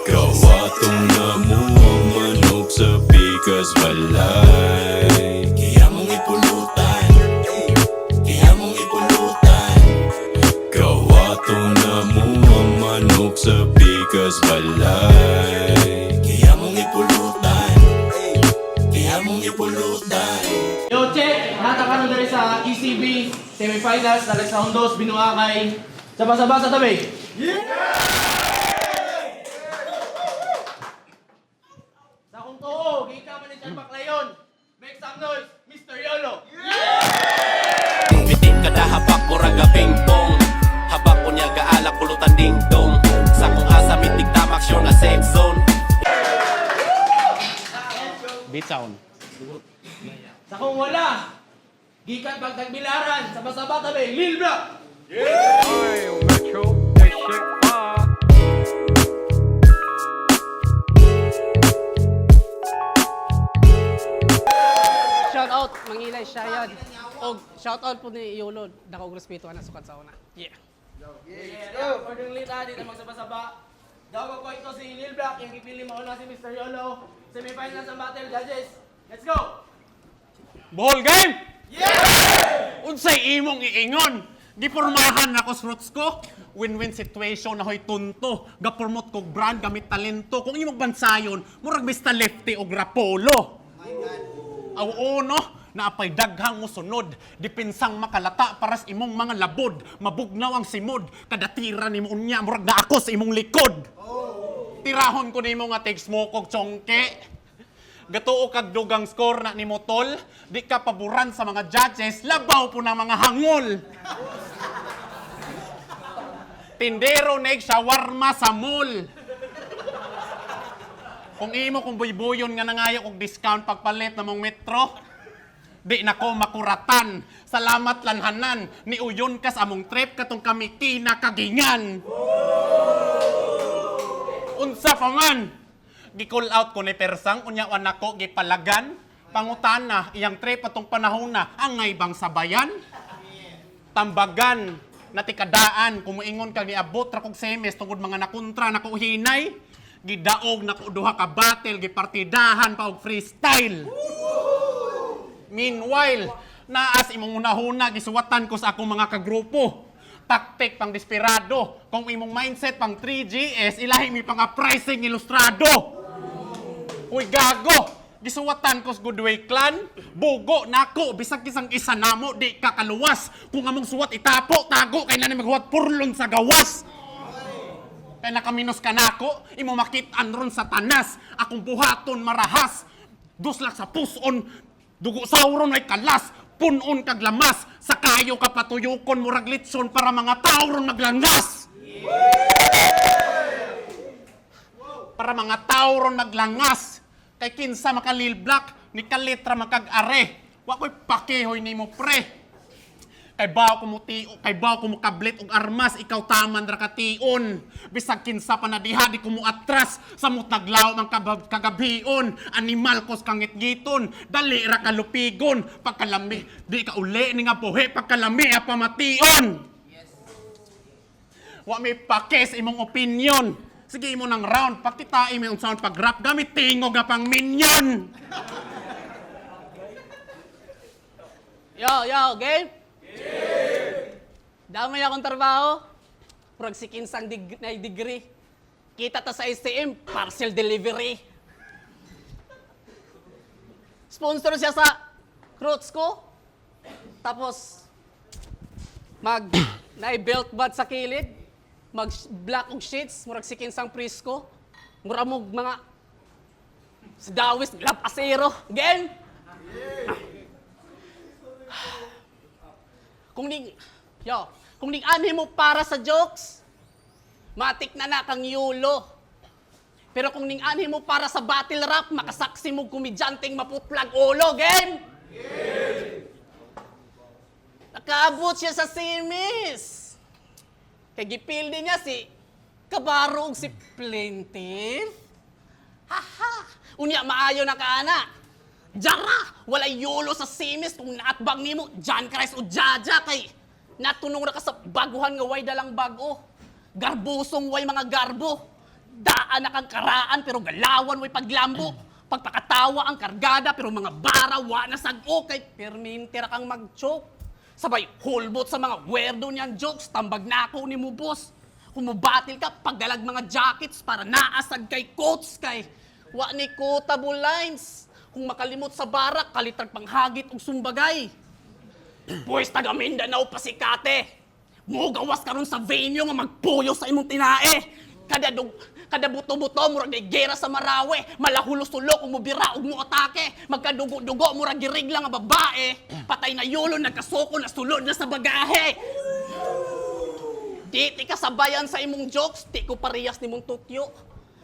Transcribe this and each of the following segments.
Kawato na mo ang manok sa pikas balay. Kaya mong ipulutan, kaya mong ipulutan. Kawato na mo ang manok sa pikas balay. Kaya mong ipulutan, kaya mong ipulutan. Yo, check! Natakan na rin sa ECB semifinals na Round 2, Binuakay. Saba-saba sa tabi. Sa kung to, gika man ni Chan Baclayon. Make some noise, Mr. Yolo. Bitin kada habak murag ping-pong. Habak ko niya gaalak pulutan ding-dong. Sa kung asa mitig tamaksyon na safe zone. Beat sound. Sa kung wala, gikan pagtagbilaran. Saba-saba tabi, Lil Black. Shout out, Mangilay, Shayad. O shout out po ni Yolo. Dakog respeto na sukat sa una. Yeah. Yeah, for the late di na magsaba-saba. Daw ko ito si Lil Black, yung ipili mo na si Mr. Yolo. Semifinals ang battle, judges. Let's go! Ball game! Yeah! Unsay imong iingon? Gipormahan ako sa roots ko. Win-win situation na hoy tunto. Gapormot kog brand gamit talento. Kung imong bansayon, murag basta lefty o grapolo. Aw no, naapay daghang musunod. Dipinsang makalata paras imong mga labod. Mabugnaw ang simod. Kada tira nimo unya murag na ako sa imong likod. Tirahon ko nimo nga text mo kog chongke. Gatuo kag dugang score na nimo tol. Di ka paboran sa mga judges, labaw po ng mga hangol. Tindero neg shawarma sa mall. Kung imo kung buy-buyon nga nangayo og discount pagpalit na mong metro, di nako makuratan. Salamat lanhanan, ni uyon ka sa among trip katong kami kinakagingan. Unsa pa man, gi-call out ko ni Persang, unyawan nako gipalagan. Pangutana, iyang trip atong panahon na, ang ngaybang sabayan. Tambagan, natikadaan, kumuingon ka niabot ra kog semes tungod mga nakontra nako hinay. Gidaog nako duha ka battle, gipartidahan pa og freestyle. Meanwhile, naas imong unahuna gisuwatan ko sa akong mga kagrupo. Taktik pang desperado, kung imong mindset pang 3GS, ilahi mi pang pricing ilustrado. Uy gago, gisuwatan ko sa Goodway Clan, bugo nako, bisag kisang isa namo, di kakaluwas. Kung among suwat itapo, tago, kay na maghuwat purlon sa gawas. Kay nakaminos ka nako, imo makit-an ron sa tanas, akong buhaton marahas. Duslak sa puson, dugo sauron ay kalas, punon kag lamas, sa kayo ka patuyukon murag litson para mga tao ron maglangas. Para mga tao ron maglangas. Kay kinsa maka Lil Black, ni kalitra makag-are. Wa ko'y pakihoy nimo pre. Kay baw ko mo kay baw ko mo kablit og armas, ikaw taman ra kation. Bisag kinsa pa na diha di ko mo atras, samot naglaw ang kagabion. Animal kos kangit-giton, dali ra kalupigon. Pagkalami, di ka uli ni nga buhi, pagkalami pamation. Yes. Wa may pakes imong opinion. Sige mo ng round, pakitain mo yung sound pag-rap, gamit tingog nga pang minion. Yo, game? Damay akong trabaho. Prog si kinsang degree. Kita ta sa STM, parcel delivery. Sponsor siya sa Roots ko. Tapos, na-belt bad sa kilid. Mag-black og sheets, murag si kinsang Prisco. Muramog mga sa dawis, lap asero. Game? Kung ning anhi mo para sa jokes, matik na kang yulo. Pero kung ning anhi mo para sa battle rap, makasaksi mo komedyanteng maputlag ulo, game? Nakaabot siya sa simis. Kay gipildi niya si Kabaro ug si Plaintiff. Haha, unya maayo na kaana. Jara, walay yulo sa simis kung naatbang nimo, John Christ o Jaja kay natunong ra ka sa baguhan nga way dalang bago. Garbusong way mga garbo. Daan na kang karaan pero galawan way paglambo. Pagpakatawa ang kargada pero mga barawa na sag-o kay permintira kang mag-choke. Sabay hulbot sa mga weirdo niyan jokes, tambag na ako ni mo boss. Kumubatil ka, pagdalag mga jackets para naasag kay coats kay wa ni quotable lines. Kung makalimot sa barak, kalitrag panghagit og sumbagay. Pues taga Mindanao pa si Kate. Mugawas ka ron sa venue nga magpuyo sa imong tinae. Kada buto-buto, murag di gera sa Marawi. Malahulo-sulo kung mubira og mo atake. Magkadugo-dugo, murag girigla nga babae. Patay na yulo, nagkasuko, nasulod na sa bagahe. Di ka sabayan sa imong jokes, di ko parehas ni mong Tokyo.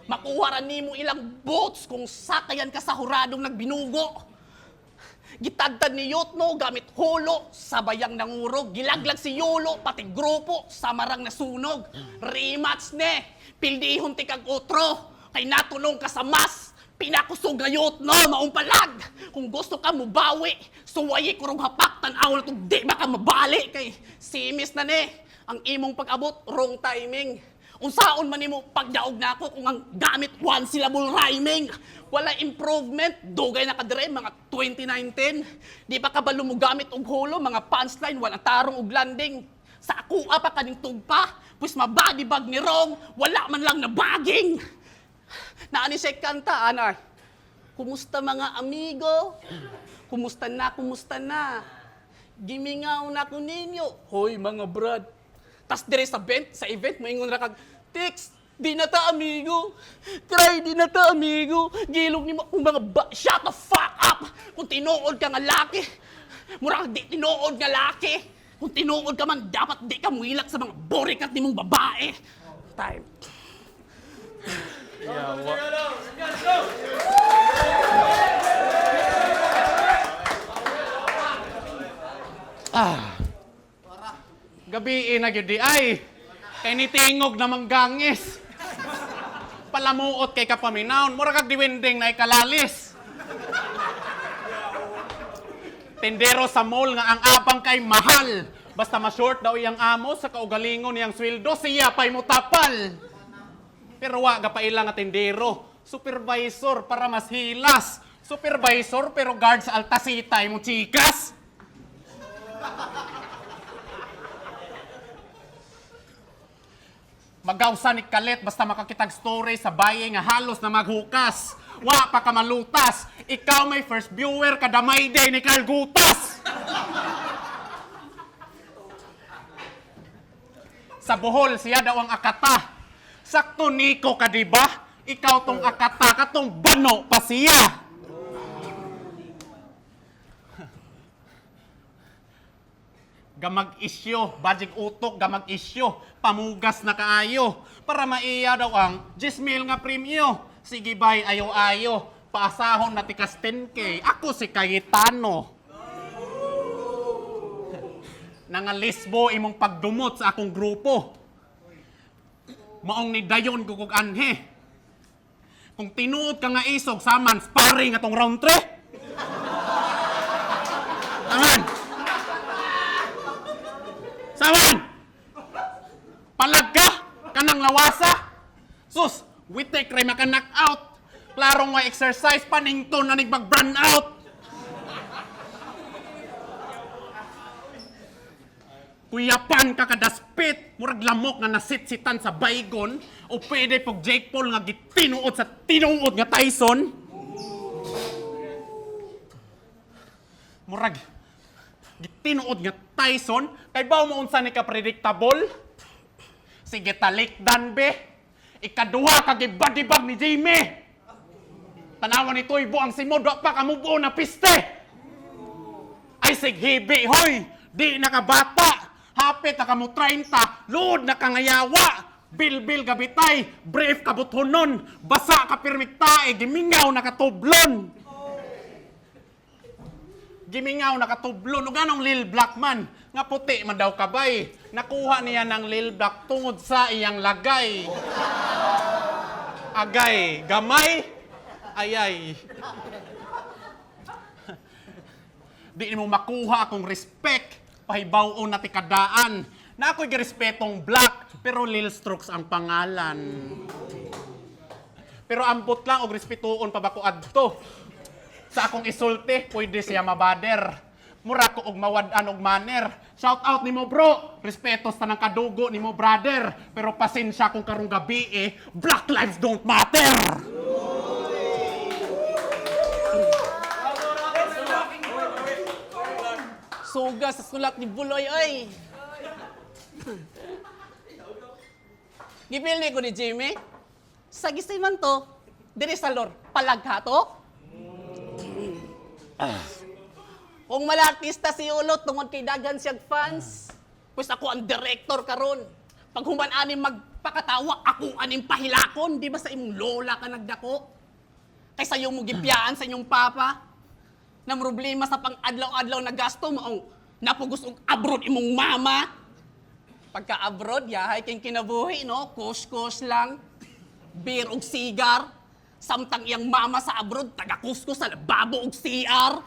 Makuha ra nimo ilang boats kung sakayan ka sa huradong nagbinugo. Gitagtad ni Yotno gamit hulo, sabayang nangurog. Gilaglag si Yolo, pati grupo, samarang nasunog. Rematch ne, pildihon ti kag otro. Kay natulong ka sa mas, pinakusog na Yotno, maumpalag. Kung gusto ka mubawi, suwayi kurong hapak, tanaw na itong di baka mabali. Kay simis na ne, ang imong pag-abot, wrong timing. Unsaon man nimo pagdaog na ako kung ang gamit one syllable rhyming. Wala improvement, dugay na kadire mga 2019. Di ba kabalo mo gamit og hulo, mga punchline, wala tarong og landing. Sa ako pa kaning tugpa, pues mabadi bag ni Rong, wala man lang nabaging. Naani siya kanta, anay. Kumusta mga amigo? Kumusta na? Gimingaw na ko ninyo. Hoy mga brad. Tas dire sa event, maingon ra kag, Tix, di na ta amigo. Try, di na ta amigo. Gilog ni mo kung mga shut the fuck up. Kung tinuod ka nga laki, murag di tinuod nga laki. Kung tinuod ka man, dapat di ka muilak sa mga borikat ni mong babae. Time. Let's go! Gabi na gyud di ay. Kay nitingog na manggangis. Palamuot kay kapaminaon, mura kag diwending na ikalalis. Tendero sa mall nga ang abang kay mahal. Basta ma-short daw iyang amo sa kaugalingon niyang sweldo, siya pa'y mutapal. Pero wa gapaila nga tendero, supervisor para mas hilas. Supervisor pero guard sa altasitay mo chikas. Magawsa ni kalit basta makakitag story sa baye nga halos na maghukas. Wa pa ka malutas. Ikaw may first viewer kada may day ni Kalgutas. Sa Bohol siya daw ang akata. Sakto niko ka diba? Ikaw tong akata katong bano pa siya. Gamag isyo, budget utok, gamag isyo, pamugas na kaayo. Para maiya daw ang 10,000 nga premyo. Sige bay, ayo-ayo, paasahon na tikas 10K. Ako si Cayetano. Nangalisbo imong pagdumot sa akong grupo. Maong ni dayon kukog anhe. Kung tinuod ka nga isog, saman, sparring atong round 3. Aman! Saman! Palag ka! Kanang lawasa! Sus! Witek ray maka knock out! Klarong nga exercise panington na nagbag-burn out! Kuyapan ka kadaspit! Murag lamok nga nasit-sitan sa baygon o pwede pog Jake Paul nga gitinuod sa tinuod nga Tyson. Murag gitinuod nga Tyson, kay baw mo unsa ni ka predictable? Sige talikdan be. Ikaduha ka gibadibag ni Jamie. Tanawan ni Toy ang simod wa pa kamubuo na piste. Ay sighibi hoy, di nakabata. Hapit na kamo 30, load na kangayawa. Bilbil gabitay, brief kabuthonon, basa ka pirmiktae, gimingaw na katublon. Gimingaw na katublon. O ganong Lil Black man, nga puti man daw kabay. Nakuha niya ng Lil Black tungod sa iyang lagay. Agay, gamay, ayay. Di mo makuha akong respect, pahibaw-on na tikadaan. Na ako'y girespetong black, pero Lil Strokes ang pangalan. Pero ambot lang og respetuon pa ba ko adto. Sa akong isulti, pwede siya mabader. Mura ko og mawad-an og manner. Shout out nimo bro. Respeto sa nang kadugo nimo brother. Pero pasensya kung karong gabi Black lives don't matter. Suga sa sulat ni Buloy, oy. Gipili ko ni Jimmy. Sa man to, diri sa lor, palagha to. Kung malartista si Ulot, tungod kay dagan siyag fans, pues ako ang director karon. Pag human aning magpakatawa, ako aning pahilakon. Di ba sa imong lola ka nagdako? Kaysa yung mo gipyaan sa inyong papa, na problema sa pang-adlaw-adlaw na gasto mo, napugos og abroad imong mama. Pagka-abroad, yahay king kinabuhi, no? Kus-kus lang. Beer og sigar. Samtang iyang mama sa abroad, taga-kuskus sa lababo og CR.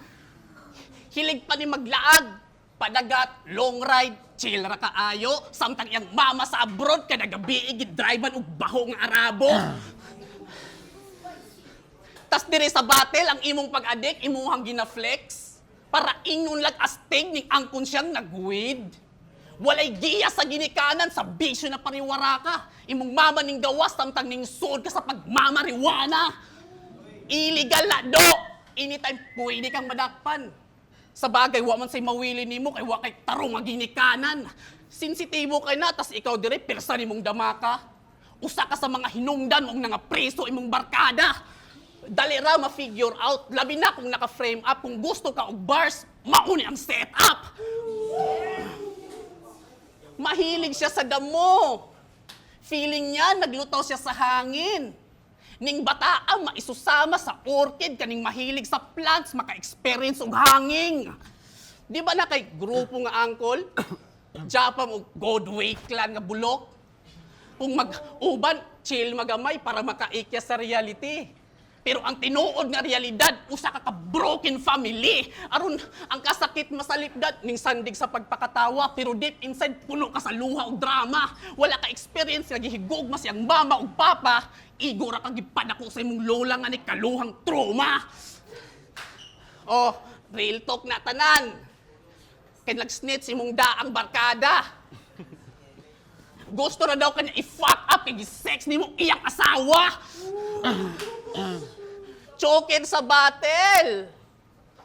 Hilig pa ni maglaag. Padagat, long ride, chill ra kaayo. Samtang iyang mama sa abroad, kada gabi gid-drivean og baho nga Arabo. Tas dire sa battle, ang imong pag-adik, imuhang gina-flex. Para ingon lag astig ning angkon siyang nagwid. Walay giya sa ginikanan, sa bisyo na pariwara ka. Imong mama ning gawas, samtang ning sud ka sa pagmamariwana. Illegal na do! Anytime pwede kang madakpan. Sa bagay, wa man say mawili nimo kay wa kay tarong nga ginikanan. Sensitibo kay na, tas ikaw dire, persa nimong damaka. Usa ka sa mga hinungdan mong nga preso imong barkada. Dali ra ma-figure out, labi na kung naka-frame up, kung gusto ka og bars, mauni ang setup. Mahilig siya sa damo. Feeling niya, naglutaw siya sa hangin. Ning bataang maisusama sa orchid, kaning mahilig sa plants, maka-experience og hangin. Di ba na kay grupo nga angkol? Japam og Godway clan nga bulok. Kung mag-uban, chill magamay para makaikya sa reality. Pero ang tinuod nga realidad, usa ka broken family. Aron ang kasakit masalipdad ning sandig sa pagpakatawa, pero deep inside puno ka sa luha ug drama. Wala ka experience nga gihigugma siyang mama ug papa. Igo ra ka gipadako sa imong lola nga ni kaluhang trauma. Oh, real talk na tanan. Kay nag-snitch imong daang barkada. Gusto na daw kanya i-fuck up kay gi-sex nimo iyang asawa. Joker sa battle.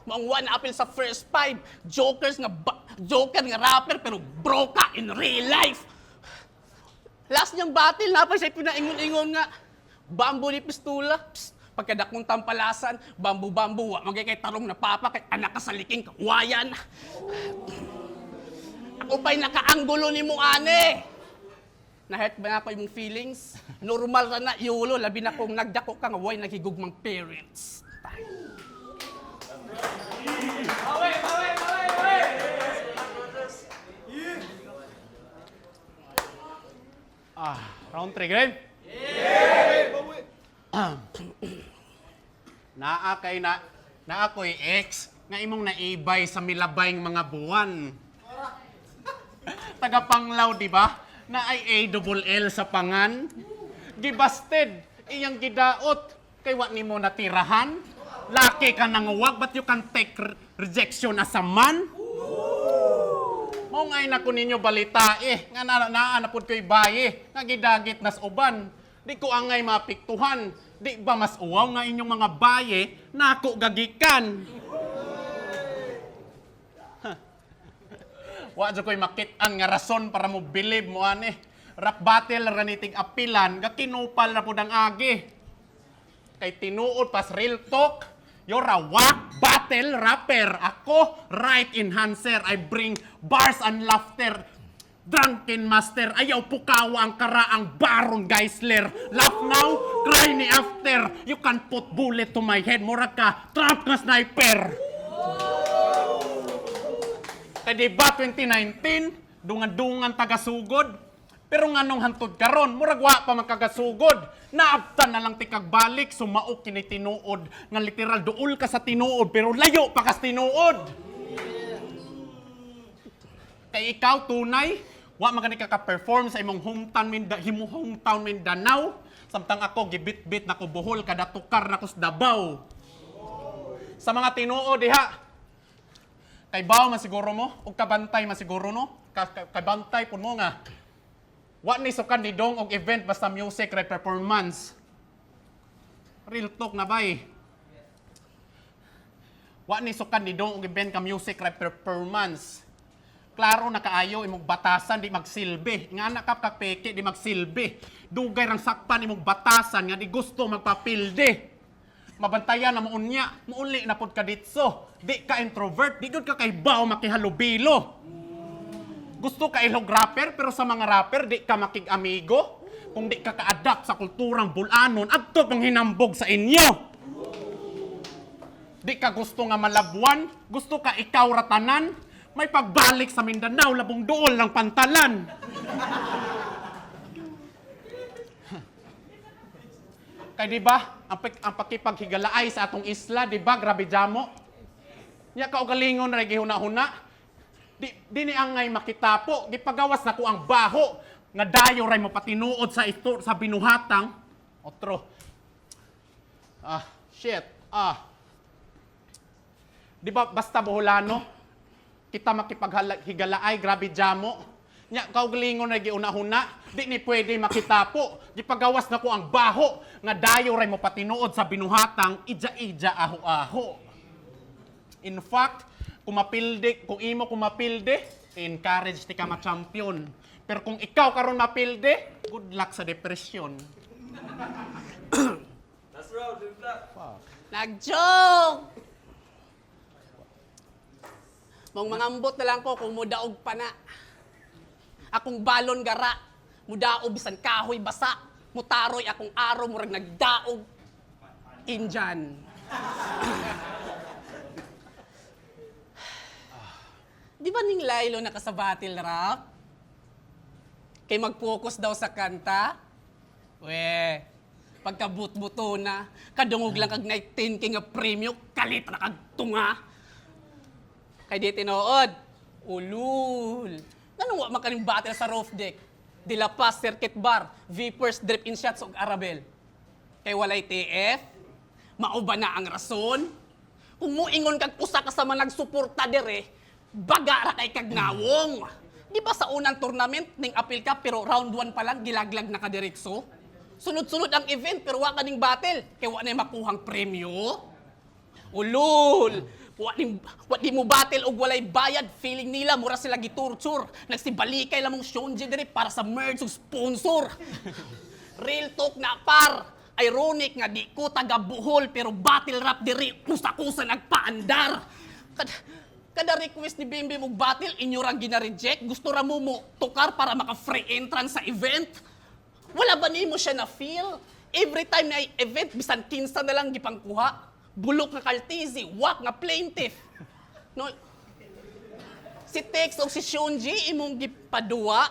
Mga one apple sa first five. Joker nga rapper pero broka in real life. Last niyang battle, napay siya pinaingon-ingon nga. Bambo ni pistula. Psst, pagkadakong tampalasan, bambu-bambu, wa magay kay tarong na papa, kay anak ka sa liking kawayan. Ako pa'y nakaanggulo ni mo, ane. Na-hurt ba na ako yung feelings? Normal ra na, yulo, labi na kung nagdako ka nga, way naghigugmang parents. Round 3, game? Naa ko'y ex nga imong naibay sa milabayng mga buwan. Tagapanglaw, di ba? Na ay ALL sa pangan. Gibasted, iyang gidaot. Kay wa nimo natirahan. Laki ka nang uwag, but you can take rejection as a man. Mong ay naku ninyo balita nga naanapod ko'y baye, nga gidagit nas uban. Di ko angay mapiktuhan. Di ba mas uwaw nga inyong mga baye, nako gagikan. Wa dyan ko'y makitaan nga rason para mo believe mo ane. Rap battle raniting apilan, ga kinupal na po ng agi. Kay tinuod pas real talk, you're a whack battle rapper. Ako, right enhancer. I bring bars and laughter. Drunken master, ayaw pukawa ang karaang baron geisler. Laugh now, cry ni after. You can put bullet to my head, mura ka, trap na sniper. Kaya diba 2019, dungan-dungan tagasugod. Pero nga nung hantod karon, muragwa pa magkagasugod. Naabtan na lang tikagbalik, sumaok kini tinuod. Nga literal, duol ka sa tinuod, pero layo pa kas tinuod. Kay ikaw tunay, Wa man gani ka perform sa imong hometown Mindanao. Samtang ako gibit-bit na ko Bohol kada tukar na ko sa Davao. Sa mga tinuod diha. Kay baw man siguro mo ug kabantay man siguro no. Kabantay pud mo nga. Wa ni sukan ni dong og event basta music re performance. Real talk na bay. Wa ni sukan ni dong og event ka music re performance. Klaro na kaayo imong batasan di magsilbi. Nga na kap peke di magsilbi. Dugay rang sakpan imong batasan nga di gusto magpapilde. Mabantayan na mo unya, muuli na pud ka ditso. Di ka introvert, di gud ka kay baw makihalubilo. Gusto ka ilog rapper pero sa mga rapper di ka makig-amigo. Kung di ka ka-adapt sa kulturang bulanon, adto pang hinambog sa inyo. Di ka gusto nga malabuan, gusto ka ikaw ratanan. May pagbalik sa Mindanao, labong dool ng pantalan. Kay di ba, ang pakipaghigalaay sa atong isla, di ba, grabe jamo? Nya ka galingon na gihuna-huna. Di ni angay makitapo, gipagawas na ko ang baho. Nga dayo ray mo patinuod sa binuhatang. Otro. Shit. Di ba, basta Boholano? Kita makipaghigalaay, grabe jamo. Nya kaugalingon na giuna-huna, di ni pwede makitapo. Gipagawas na ko ang baho, nga dayo ray mo patinuod sa binuhatang, ija-ija aho-aho. In fact, kung imo kumapilde, encourage ti ka ma-champion. Pero kung ikaw karon mapilde, good luck sa depresyon. Nag-joke! Mong mangambot na lang ko kung mudaog pa na. Akong balon gara, mudaog bisan kahoy basa, mutaroy akong aro murag nagdaog. Injan. Di ba ning Lilo naka sa battle rap? Kay mag-focus daw sa kanta? We, pagkabut-buto na, kadungog lang kag 19 king nga premyo, kalit na kag tunga. Kay di tinuod, ulul. Nanong wa makaning battle sa roof deck? De La Paz, Circuit Bar, V-First, Drip-In Shots, ug Arabel. Kay walay TF? Mao ba na ang rason? Kung muingon kag usa ka sa mga nagsuporta dire, baga ra kay kag nawong. Di ba sa unang tournament ning apil ka pero round 1 pa lang gilaglag na ka direkso? Sunod-sunod ang event pero wa ka ning battle kay wa na makuhang premyo. Ulul. Wa di mo battle og walay bayad, feeling nila mura sila gitorture. Nagsibalikay lamong Shonji dire para sa merch ug sponsor. Real talk na par. Ironic nga di ko taga Bohol pero battle rap diri kusa-kusa nagpaandar. Kada request ni Bimbi mong battle, inyo rang gina-reject. Gusto ra mo tukar para maka-free entrance sa event. Wala ba nimo siya na-feel? Every time na event, bisan 15 na lang gipangkuha. Bulok nga kaltizi, wak nga plaintiff. No? Si Tex o si Shonji, imong gipadua,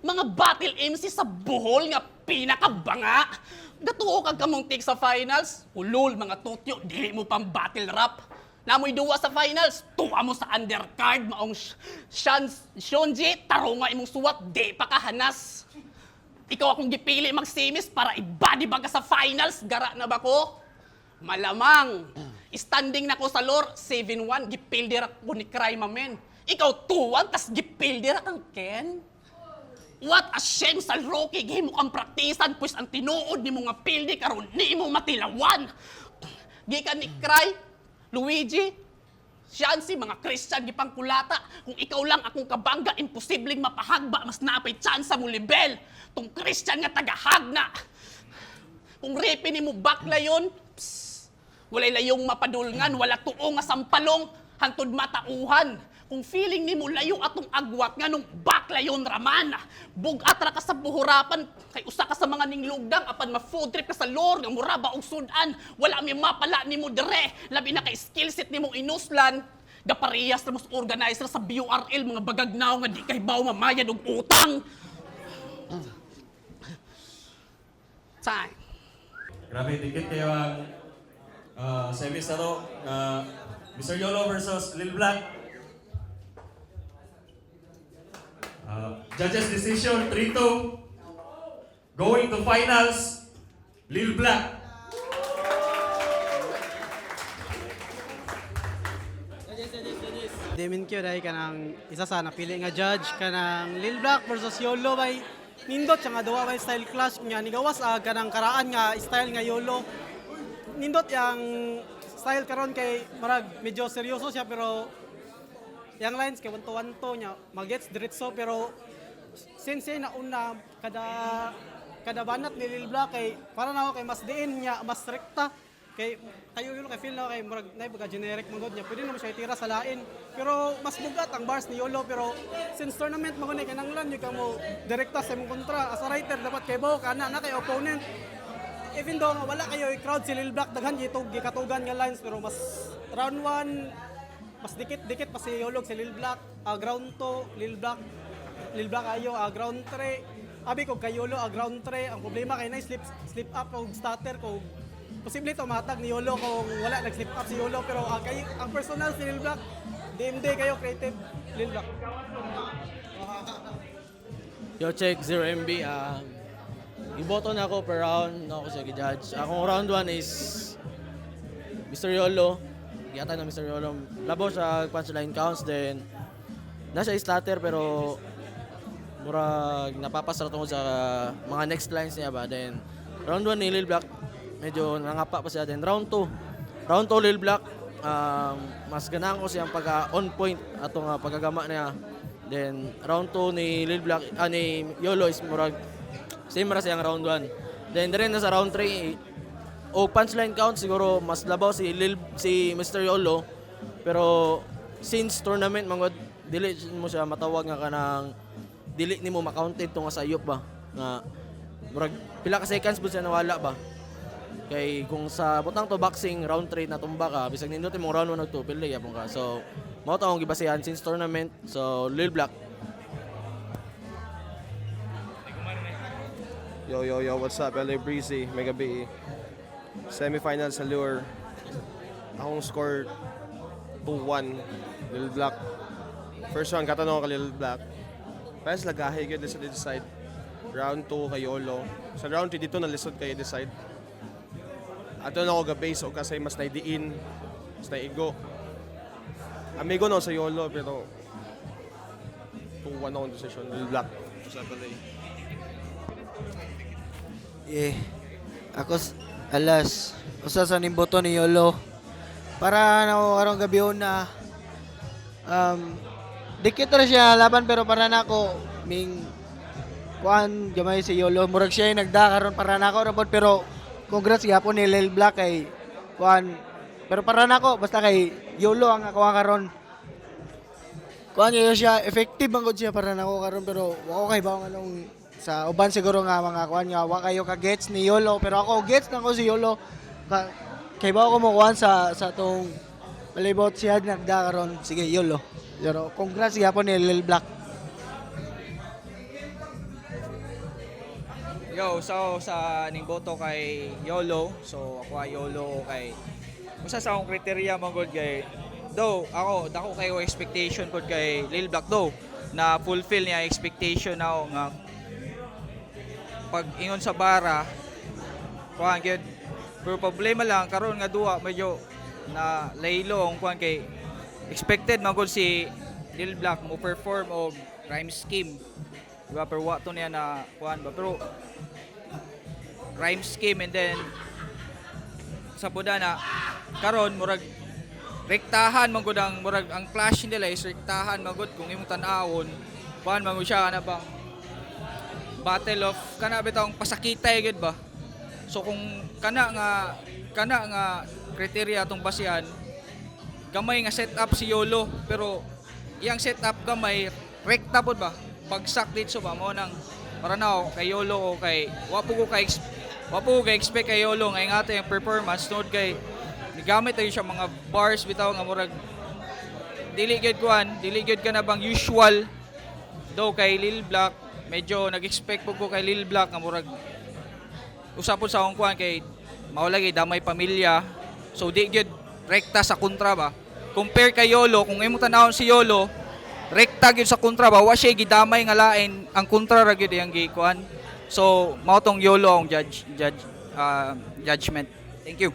mga battle MC sa Bohol nga pinakabanga. Gatuo kag kamong take sa finals, ulol mga totyo, dili mo pang battle rap. Namoy duwa sa finals, tuwa mo sa undercard, maong Shonji, taro nga imong suwat, di pa kahanas. Ikaw akong gipili magsimis para ibadi baga sa finals, gara na ba ko? Malamang, standing na ko sa lore, 7-1, gipildira ko ni Cry Mamen. Ikaw 2-1, tas gipildira kang Ken? What a shame sa Rocky, gihimo kang praktisan, pues ang tinuod ni mo nga pildi, karon ni mo matilawan. Gikan ni Cry, Luigi, Shansi, mga Christian, gipangkulata. Kung ikaw lang akong kabangga, imposibleng mapahagba, mas napay tsansa mo libel. Tong Christian nga tagahagna. Kung repi ni mo bakla yun, walay layong mapadulngan, wala tuo nga sampalong, hantod matauhan. Kung feeling ni mo layo atong agwat nga nung bakla yun raman. Bugat ra ka sa buhurapan, kay usa ka sa mga ninglugdang, apan ma-food trip ka sa lore, nga muraba og sudan. Wala mi mapala ni mo dire, labi na kay skill set ni mo inuslan. Gaparehas na mas organizer sa BURL, mga bagagnaw nga di kay baw mamayad og utang. Time. Grabe, dikit kayo ang semis na to. Mr. Yolo versus Lil Black. Judges decision 3-2. Going to finals, Lil Black. Demin kyo dahil kanang isa sa napili nga judge kanang Lil Black versus Yolo by nindot siya nga duwa by style clash nga nigawas kanang karaan nga style nga Yolo. Nindot yang style karon kay marag medyo seryoso siya pero yang lines kay wanto-wanto niya magets diretso pero since na una kada banat ni Lil Black kay para na ako kay mas diin niya mas rekta kay kayo Yolo kay feel na kay murag nay baga generic magod niya pwede naman siya itira sa lain pero mas bugat ang bars ni Yolo pero since tournament mo ni kinanglan yung kamo direkta sa imong kontra as a writer dapat kay bawo kana na kay opponent even though nga wala kayo i-crowd si Lil Black daghan gikatugan nga lines pero mas round 1 mas dikit pa si Yolo si Lil Black ground 2 Lil Black ayo ground 3 abi ko kay Yolo ground 3 ang problema kay na slip up og stutter ko posible to matag ni Yolo kung wala nag-slip up si Yolo pero kay ang personal si Lil Black DMD kayo creative Lil Black. Yo check 0MB iboto na ako per round na ako siya gi-judge. Akong round 1 is Mr. Yolo. Giyata na Mr. Yolo. Labo sa punchline counts then nasa stutter pero murag napapasara tungkol sa mga next lines niya ba. Then round 1 ni Lil Black medyo nangapa pa siya. Then round 2 Lil Black mas ganang ko siyang pagka-on point atong pagkagama niya. Then round 2 ni Lil Black ni Yolo is murag same ra siyang round 1. Then dire na sa round 3 o punchline count siguro mas labaw si Mr. Yolo pero since tournament mangod dili mo siya matawag nga kanang dili nimo ma-counted tong sayop ba nga murag pila ka seconds bud siya nawala ba. Kay kung sa butang to boxing round 3 na tumba ka bisag nindot imong round 1 ug 2 pili yapon ka. So mao ta akong gibasehan since tournament. So Lil Black. Yo, what's up? LA Breezy, Mega B. Semifinals sa Lure. Akong score 2-1, Lil Black. First one, katanong ka Lil Black. Parang lagahe kayo sa decide. Round 2 kay Yolo. Sa round 3 dito nalisod kayo decide. Ato na ako ga-base o kasi mas naidiin, mas naigo. Amigo na ako sa Yolo pero 2-1 akong decision, Lil Black. Sa LA. Ako alas usa sa nimboto ni Yolo para na karong gabi na dikit ra siya laban pero para nako ming kuan gamay si Yolo murag siya yung nagda karon para nako rapod pero congrats gyapon ni Lil Black kay kuan pero para nako basta kay Yolo ang ako karon kuan siya effective ang siya para nako karon pero wako kay bawang anong sa uban siguro nga mga kuan nga wa kayo ka gets ni Yolo pero ako gets na ko si Yolo kay ba ako mo kuan sa tong malibot siya nagda karon sige Yolo pero congrats gyapon ni Lil Black. Yo, so sa ning boto kay Yolo, so ako ay Yolo kay usa sa akong kriteriya mo gud kay do ako dako kayo expectation gud kay Lil Black do na fulfill niya expectation na nga pag ingon sa bara kuan gyud pero problema lang karon nga duwa medyo na laylong kuan kay expected man gud si Lil Black mo perform og rhyme scheme diba pero wa to niya na kuan ba pero rhyme scheme and then sa puda na karon murag rektahan man gud ang murag ang clash nila is rektahan man gud kung imong tan-awon kuan man gud siya na bang battle of kana bitong pasakitay gud ba so kung kana nga kriteriya tong basihan gamay nga setup si Yolo pero iyang setup gamay rekta pod ba bagsak dito ba mo nang para na kay Yolo o kay wapo ko kay expect kay Yolo nga ingata yung performance tungod kay nigamit tayo siya mga bars bitaw nga murag dili gud ka na bang usual do kay Lil Black medyo nag-expect po ko kay Lil Black nga murag usapon sa akong kuan kay maulagi damay pamilya so di gyud rekta sa kontra ba compare kay Yolo kung imong tan-awon si Yolo rekta gyud sa kontra ba wa siya gidamay nga lain ang kontra ra gyud yang gikuan. So mao tong YOLO ang judgment. Thank you.